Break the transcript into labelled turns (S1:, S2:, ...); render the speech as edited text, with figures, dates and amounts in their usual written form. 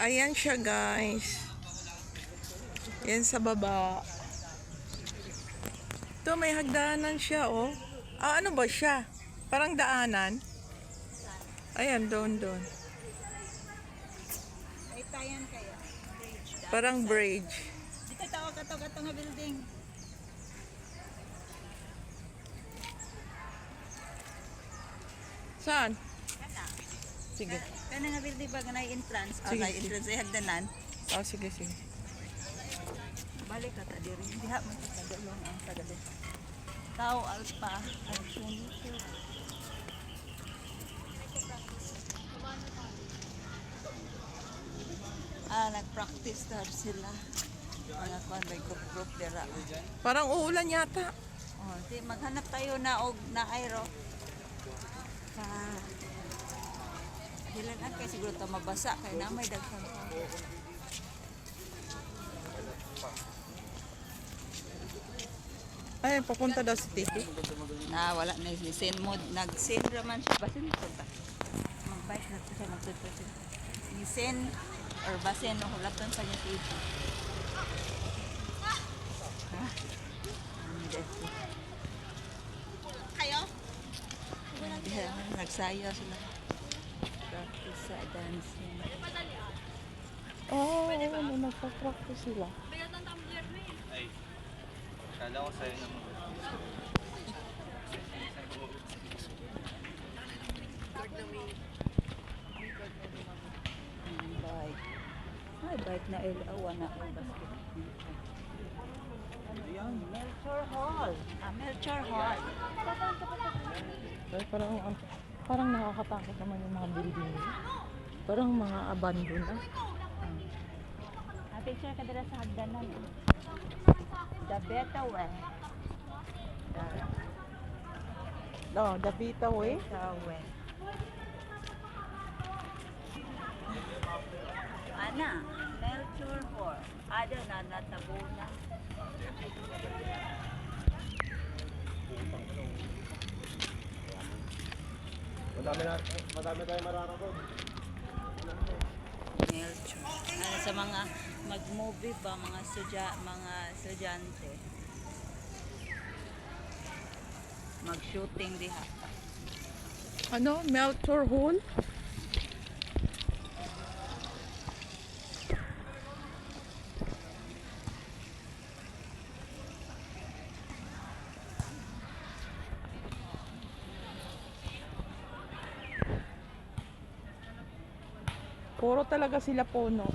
S1: Ayan siya, guys. Yan sa baba. Ito, may hagdanan siya, oh. Ano ba siya? Parang daanan. Ayan, doon.
S2: Ay, tayan kayo. Bridge.
S1: Parang bridge.
S2: Dito tawag kato nga building.
S1: Saan?
S2: Kana.
S1: Sige.
S2: Kana nga building ba nga entrance?
S1: Sige,
S2: Okay,
S1: sige.
S2: entrance ay hagdanan.
S1: Sige.
S2: Balik ka ta diri. Diha man ta kadulong ang tagali. Tao alpa ang sunito. Nag-practice na sila. Nagkuhan by group dira.
S1: Parang uulan yata.
S2: Oh, di maghanap tayo na og na aero. Sa Dilan kay siguro ta mabasa kay na may daghan pa.
S1: Ay, papunta daw sa TV.
S2: Wala na ni send mode, nag-send raman siya basin ko ta. Mag-bike na siya magtuturo. Ni send or basin no hulaton sa niya TV. Kayo? Nagsayo sila. Practice sa dancing.
S1: Nagpa-practice sila.
S3: Ay, kala ko sa'yo naman.
S2: Bike. Ay, bike na ilaw na ang basket. Melchor Hall. Melchor Hall.
S1: Ay, parang nakakatakot naman yung mga building. Parang mga abandon na.
S2: Picture ka dala sa hagdanan. The better way.
S1: No, Davita Way.
S2: The way. Ana, Melchor Hall. Ada na natabuna.
S3: Madami tayong mararakot.
S2: Melchor. Sa mga mag-movie ba mga estudyante. Mag-shooting diha.
S1: Ano? Melchor Hall? Puro talaga sila puno.